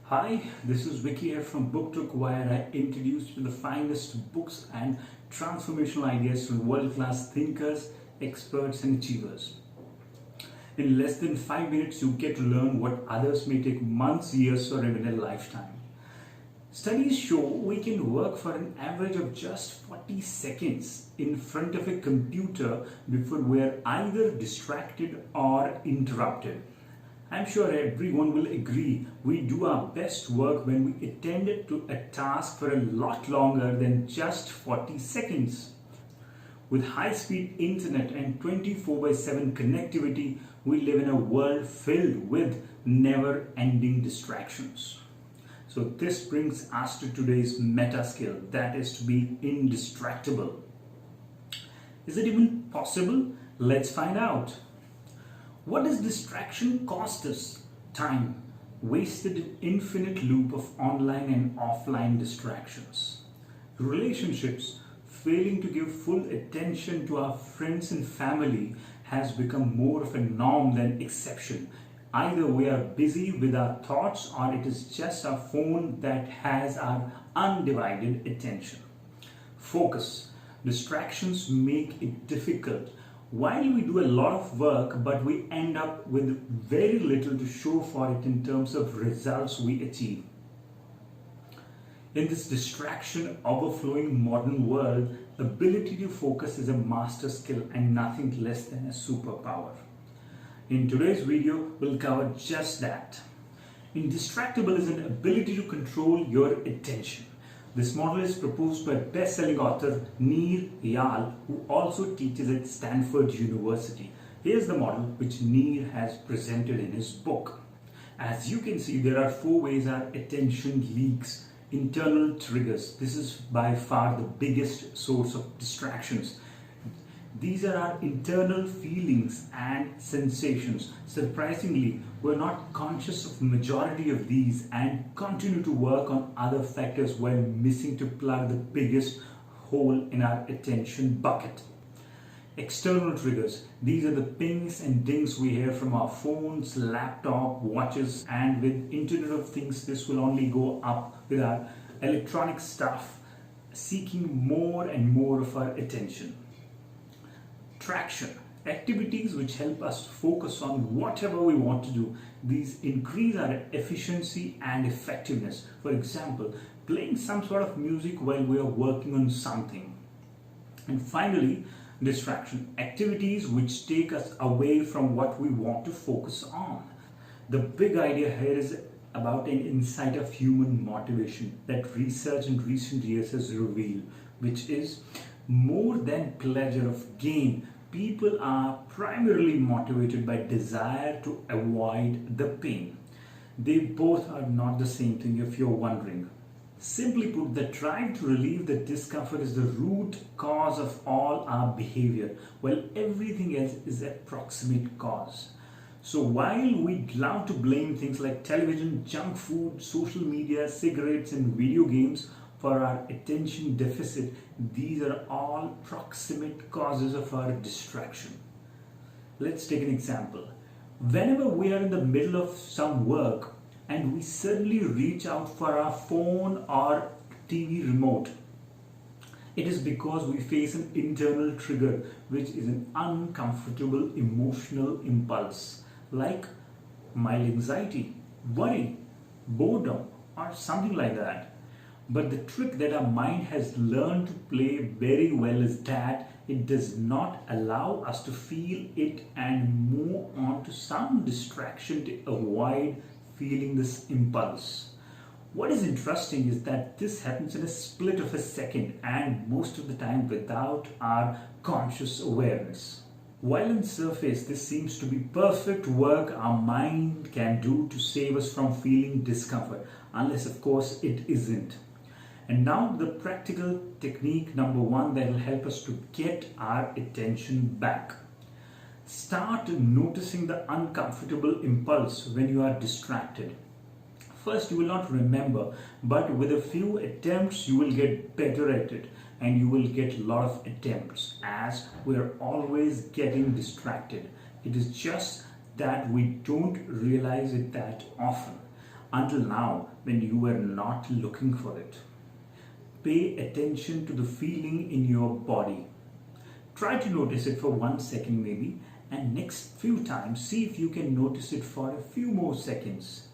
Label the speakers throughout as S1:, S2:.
S1: Hi, this is Vicky here from BookTook, where I introduce you to the finest books and transformational ideas from world-class thinkers, experts, and achievers. In less than 5 minutes, you get to learn what others may take months, years, or even a lifetime. Studies show we can work for an average of just 40 seconds in front of a computer before we are either distracted or interrupted. I'm sure everyone will agree we do our best work when we attend to a task for a lot longer than just 40 seconds. With high-speed internet and 24/7 connectivity, we live in a world filled with never-ending distractions. So this brings us to today's meta skill, that is to be indistractable. Is it even possible? Let's find out. What does distraction cost us? Time, wasted in infinite loop of online and offline distractions. Relationships, failing to give full attention to our friends and family has become more of a norm than exception. Either we are busy with our thoughts or it is just our phone that has our undivided attention. Focus. Distractions make it difficult. While we do a lot of work, but we end up with very little to show for it in terms of results we achieve. In this distraction overflowing modern world, ability to focus is a master skill and nothing less than a superpower. In today's video, we'll cover just that. Indistractable is an ability to control your attention. This model is proposed by best-selling author Nir Eyal, who also teaches at Stanford University. Here's the model which Nir has presented in his book. As you can see, there are 4 ways our attention leaks. Internal triggers. This is by far the biggest source of distractions. These are our internal feelings and sensations. Surprisingly, we're not conscious of the majority of these and continue to work on other factors while missing to plug the biggest hole in our attention bucket. External triggers. These are the pings and dings we hear from our phones, laptop, watches, and with Internet of Things, this will only go up with our electronic stuff, seeking more and more of our attention. Traction. Activities which help us focus on whatever we want to do. These increase our efficiency and effectiveness. For example, playing some sort of music while we are working on something. And finally, distraction. Activities which take us away from what we want to focus on. The big idea here is about an insight of human motivation that research in recent years has revealed, which is more than pleasure of gain. People are primarily motivated by desire to avoid the pain. They both are not the same thing if you're wondering. Simply put, the drive to relieve the discomfort is the root cause of all our behavior, while everything else is a proximate cause. So while we'd love to blame things like television, junk food, social media, cigarettes, and video games for our attention deficit, these are all proximate causes of our distraction. Let's take an example. Whenever we are in the middle of some work and we suddenly reach out for our phone or TV remote, it is because we face an internal trigger, which is an uncomfortable emotional impulse, like mild anxiety, worry, boredom, or something like that. But the trick that our mind has learned to play very well is that it does not allow us to feel it and move on to some distraction to avoid feeling this impulse. What is interesting is that this happens in a split of a second and most of the time without our conscious awareness. While on surface this seems to be perfect work our mind can do to save us from feeling discomfort, unless of course it isn't. And now the practical technique number 1 that will help us to get our attention back. Start noticing the uncomfortable impulse when you are distracted. First, you will not remember, but with a few attempts you will get better at it, and you will get a lot of attempts as we are always getting distracted. It is just that we don't realize it that often. until now when you were not looking for it. Pay attention to the feeling in your body. Try to notice it for 1 second maybe, and next few times see if you can notice it for a few more seconds.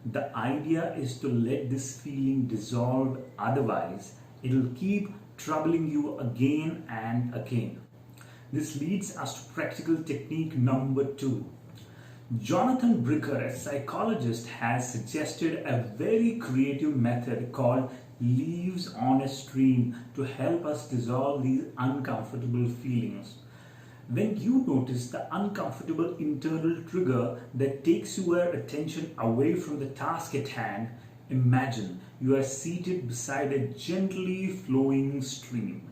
S1: The idea is to let this feeling dissolve, otherwise it'll keep troubling you again and again. This leads us to practical technique number 2. Jonathan Bricker, a psychologist, has suggested a very creative method called leaves on a stream to help us dissolve these uncomfortable feelings. When you notice the uncomfortable internal trigger that takes your attention away from the task at hand, imagine you are seated beside a gently flowing stream.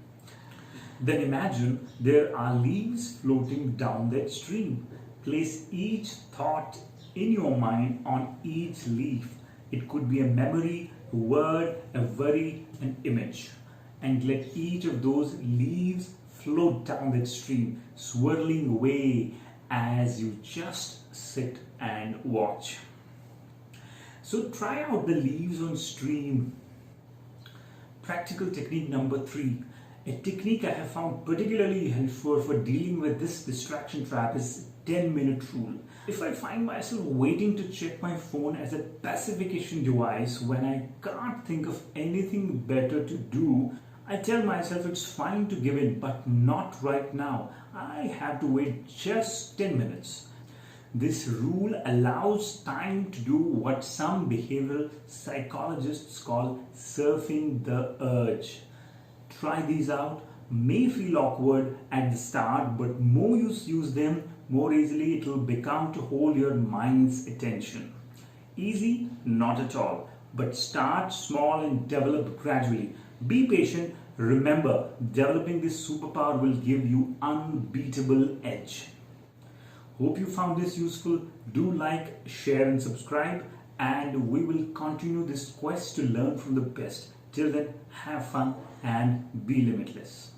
S1: Then imagine there are leaves floating down that stream. Place each thought in your mind on each leaf. It could be a memory, a word, a worry, an image. And let each of those leaves float down that stream, swirling away as you just sit and watch. So try out the leaves on stream. Practical technique number 3. A technique I have found particularly helpful for dealing with this distraction trap is 10-minute rule. If I find myself waiting to check my phone as a pacification device when I can't think of anything better to do, I tell myself it's fine to give in, but not right now. I have to wait just 10 minutes. This rule allows time to do what some behavioral psychologists call surfing the urge. Try these out. May feel awkward at the start, but more you use them, more easily it will become to hold your mind's attention. Easy? Not at all. But start small and develop gradually. Be patient. Remember, developing this superpower will give you unbeatable edge. Hope you found this useful. Do like, share and subscribe, and we will continue this quest to learn from the best. Till then, have fun and be limitless.